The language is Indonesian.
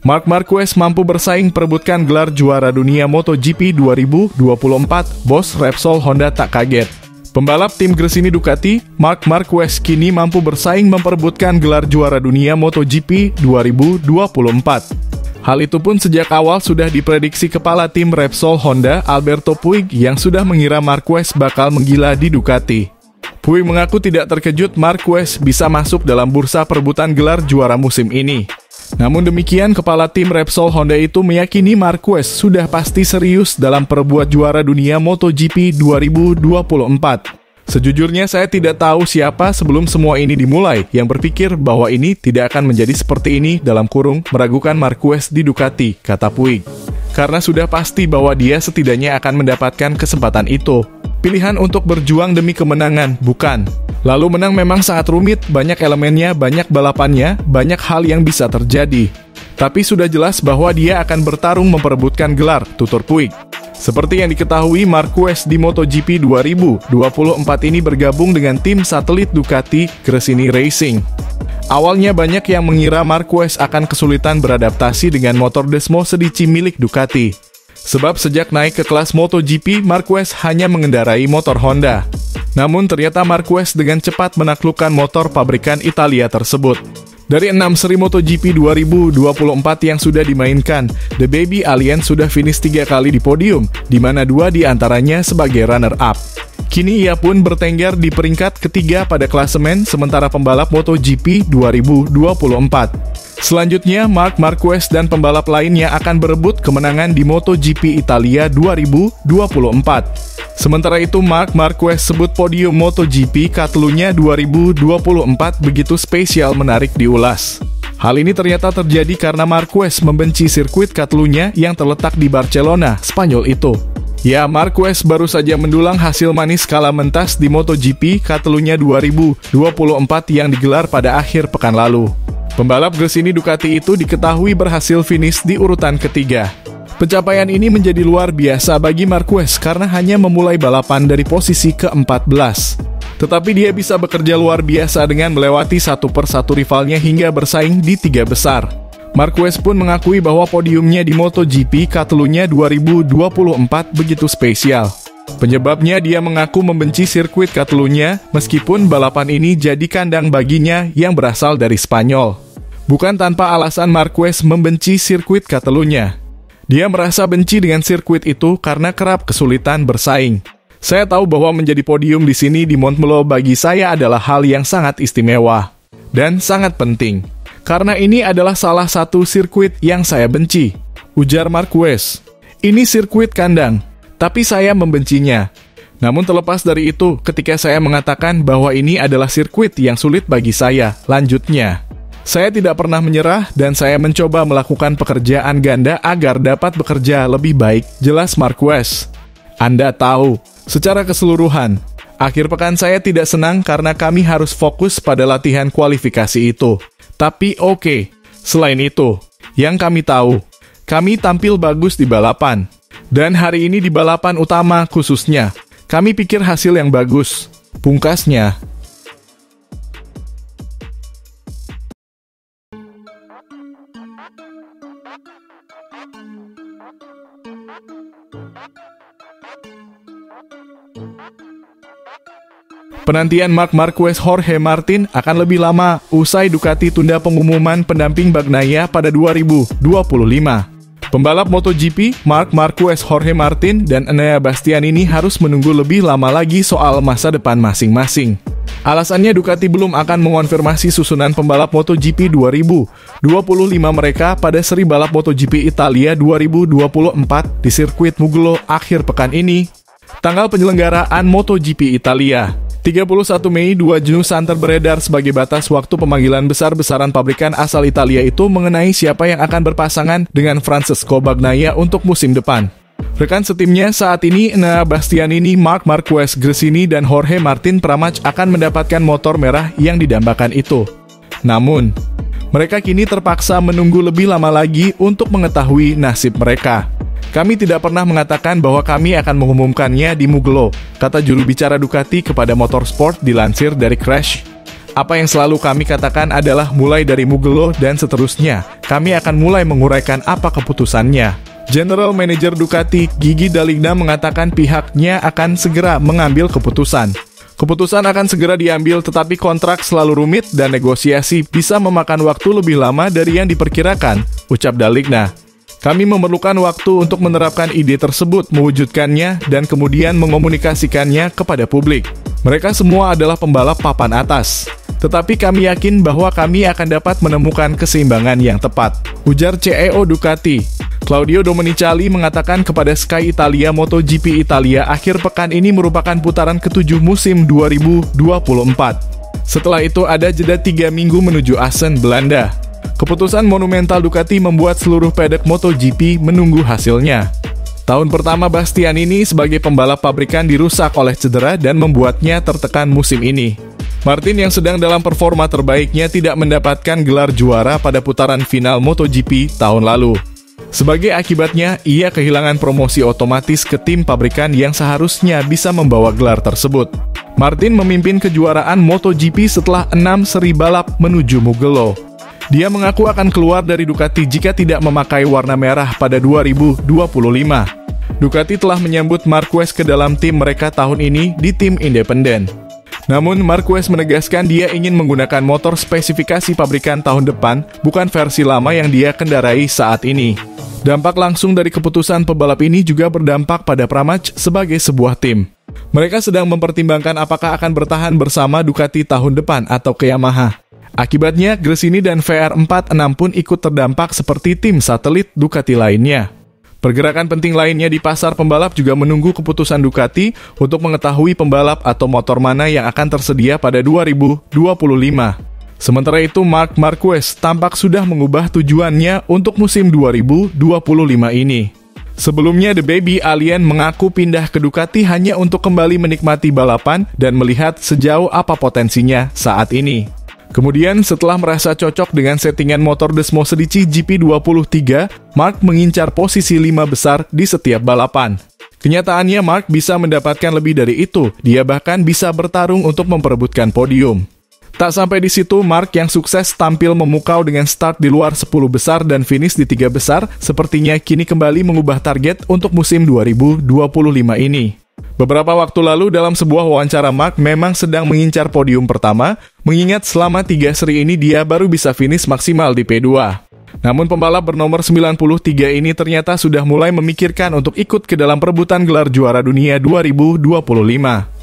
Marc Marquez mampu bersaing perebutkan gelar juara dunia MotoGP 2024, bos Repsol Honda tak kaget. Pembalap tim Gresini Ducati, Marc Marquez kini mampu bersaing memperebutkan gelar juara dunia MotoGP 2024. Hal itu pun sejak awal sudah diprediksi kepala tim Repsol Honda, Alberto Puig, yang sudah mengira Marquez bakal menggila di Ducati. Puig mengaku tidak terkejut Marquez bisa masuk dalam bursa perebutan gelar juara musim ini. Namun demikian, kepala tim Repsol Honda itu meyakini Marquez sudah pasti serius dalam perebutan juara dunia MotoGP 2024. Sejujurnya saya tidak tahu siapa sebelum semua ini dimulai yang berpikir bahwa ini tidak akan menjadi seperti ini dalam kurung meragukan Marquez di Ducati, kata Puig. Karena sudah pasti bahwa dia setidaknya akan mendapatkan kesempatan itu. Pilihan untuk berjuang demi kemenangan, bukan. Lalu menang memang sangat rumit, banyak elemennya, banyak balapannya, banyak hal yang bisa terjadi. Tapi sudah jelas bahwa dia akan bertarung memperebutkan gelar, tutur Puig. Seperti yang diketahui, Marquez di MotoGP 2024 ini bergabung dengan tim satelit Ducati, Gresini Racing. Awalnya banyak yang mengira Marquez akan kesulitan beradaptasi dengan motor Desmo Sedici milik Ducati. Sebab sejak naik ke kelas MotoGP, Marquez hanya mengendarai motor Honda. Namun ternyata Marquez dengan cepat menaklukkan motor pabrikan Italia tersebut. Dari 6 seri MotoGP 2024 yang sudah dimainkan, The Baby Alien sudah finish 3 kali di podium, di mana 2 diantaranya sebagai runner-up. Kini ia pun bertengger di peringkat ketiga pada klasemen sementara pembalap MotoGP 2024. Selanjutnya, Marc Marquez dan pembalap lainnya akan berebut kemenangan di MotoGP Italia 2024. Sementara itu, Marc Marquez sebut podium MotoGP Catalunya 2024 begitu spesial menarik diulas. Hal ini ternyata terjadi karena Marquez membenci sirkuit Catalunya yang terletak di Barcelona, Spanyol itu. Ya, Marquez baru saja mendulang hasil manis kala mentas di MotoGP Catalunya 2024 yang digelar pada akhir pekan lalu. Pembalap Gresini Ducati itu diketahui berhasil finish di urutan ketiga. Pencapaian ini menjadi luar biasa bagi Marquez karena hanya memulai balapan dari posisi ke-14. Tetapi dia bisa bekerja luar biasa dengan melewati satu persatu rivalnya hingga bersaing di 3 besar. Marquez pun mengakui bahwa podiumnya di MotoGP Catalunya 2024 begitu spesial. Penyebabnya dia mengaku membenci sirkuit Catalunya meskipun balapan ini jadi kandang baginya yang berasal dari Spanyol. Bukan tanpa alasan Marquez membenci sirkuit Catalunya. Dia merasa benci dengan sirkuit itu karena kerap kesulitan bersaing. Saya tahu bahwa menjadi podium di sini di Montmeló bagi saya adalah hal yang sangat istimewa dan sangat penting. Karena ini adalah salah satu sirkuit yang saya benci, ujar Marquez. Ini sirkuit kandang, tapi saya membencinya. Namun terlepas dari itu, ketika saya mengatakan bahwa ini adalah sirkuit yang sulit bagi saya, lanjutnya. Saya tidak pernah menyerah dan saya mencoba melakukan pekerjaan ganda agar dapat bekerja lebih baik, jelas Marquez. Anda tahu, secara keseluruhan, akhir pekan saya tidak senang karena kami harus fokus pada latihan kualifikasi itu. Tapi oke, selain itu, yang kami tahu, kami tampil bagus di balapan. Dan hari ini di balapan utama khususnya, kami pikir hasil yang bagus, pungkasnya. Penantian Marc Marquez Jorge Martin akan lebih lama usai Ducati tunda pengumuman pendamping Bagnaia pada 2025. Pembalap MotoGP Marc Marquez Jorge Martin dan Enea Bastianini harus menunggu lebih lama lagi soal masa depan masing-masing. Alasannya Ducati belum akan mengonfirmasi susunan pembalap MotoGP 2025 mereka pada seri balap MotoGP Italia 2024 di sirkuit Mugello akhir pekan ini. Tanggal penyelenggaraan MotoGP Italia 31 Mei 2 jurusan beredar sebagai batas waktu pemanggilan besar-besaran pabrikan asal Italia itu mengenai siapa yang akan berpasangan dengan Francesco Bagnaia untuk musim depan. Rekan setimnya saat ini, Enea Bastianini, Marc Marquez Gresini, dan Jorge Martin Pramac akan mendapatkan motor merah yang didambakan itu. Namun, mereka kini terpaksa menunggu lebih lama lagi untuk mengetahui nasib mereka. Kami tidak pernah mengatakan bahwa kami akan mengumumkannya di Mugello, kata juru bicara Ducati kepada Motorsport dilansir dari Crash. Apa yang selalu kami katakan adalah mulai dari Mugello dan seterusnya, kami akan mulai menguraikan apa keputusannya. General Manager Ducati, Gigi Dall'Igna mengatakan pihaknya akan segera mengambil keputusan. Keputusan akan segera diambil, tetapi kontrak selalu rumit dan negosiasi bisa memakan waktu lebih lama dari yang diperkirakan, ucap Dall'Igna. Kami memerlukan waktu untuk menerapkan ide tersebut, mewujudkannya, dan kemudian mengomunikasikannya kepada publik. Mereka semua adalah pembalap papan atas. Tetapi kami yakin bahwa kami akan dapat menemukan keseimbangan yang tepat, ujar CEO Ducati. Claudio Domenicali mengatakan kepada Sky Italia MotoGP Italia akhir pekan ini merupakan putaran ke-7 musim 2024. Setelah itu ada jeda 3 minggu menuju Assen, Belanda. Keputusan monumental Ducati membuat seluruh paddock MotoGP menunggu hasilnya. Tahun pertama Bastianini sebagai pembalap pabrikan dirusak oleh cedera dan membuatnya tertekan musim ini. Martin yang sedang dalam performa terbaiknya tidak mendapatkan gelar juara pada putaran final MotoGP tahun lalu. Sebagai akibatnya, ia kehilangan promosi otomatis ke tim pabrikan yang seharusnya bisa membawa gelar tersebut. Martin memimpin kejuaraan MotoGP setelah 6 seri balap menuju Mugello. Dia mengaku akan keluar dari Ducati jika tidak memakai warna merah pada 2025. Ducati telah menyambut Marquez ke dalam tim mereka tahun ini di tim independen. Namun, Marquez menegaskan dia ingin menggunakan motor spesifikasi pabrikan tahun depan, bukan versi lama yang dia kendarai saat ini. Dampak langsung dari keputusan pebalap ini juga berdampak pada Pramac sebagai sebuah tim. Mereka sedang mempertimbangkan apakah akan bertahan bersama Ducati tahun depan atau ke Yamaha. Akibatnya, Gresini dan VR46 pun ikut terdampak seperti tim satelit Ducati lainnya. Pergerakan penting lainnya di pasar pembalap juga menunggu keputusan Ducati untuk mengetahui pembalap atau motor mana yang akan tersedia pada 2025. Sementara itu, Marc Marquez tampak sudah mengubah tujuannya untuk musim 2025 ini. Sebelumnya, The Baby Alien mengaku pindah ke Ducati hanya untuk kembali menikmati balapan dan melihat sejauh apa potensinya saat ini. Kemudian, setelah merasa cocok dengan settingan motor Desmo Sedici GP23, Marc mengincar posisi 5 besar di setiap balapan. Kenyataannya, Marc bisa mendapatkan lebih dari itu. Dia bahkan bisa bertarung untuk memperebutkan podium. Tak sampai di situ, Marc yang sukses tampil memukau dengan start di luar 10 besar dan finish di 3 besar, sepertinya kini kembali mengubah target untuk musim 2025 ini. Beberapa waktu lalu dalam sebuah wawancara, Marc memang sedang mengincar podium pertama, mengingat selama 3 seri ini dia baru bisa finish maksimal di P2. Namun pembalap bernomor 93 ini ternyata sudah mulai memikirkan untuk ikut ke dalam perebutan gelar juara dunia 2025.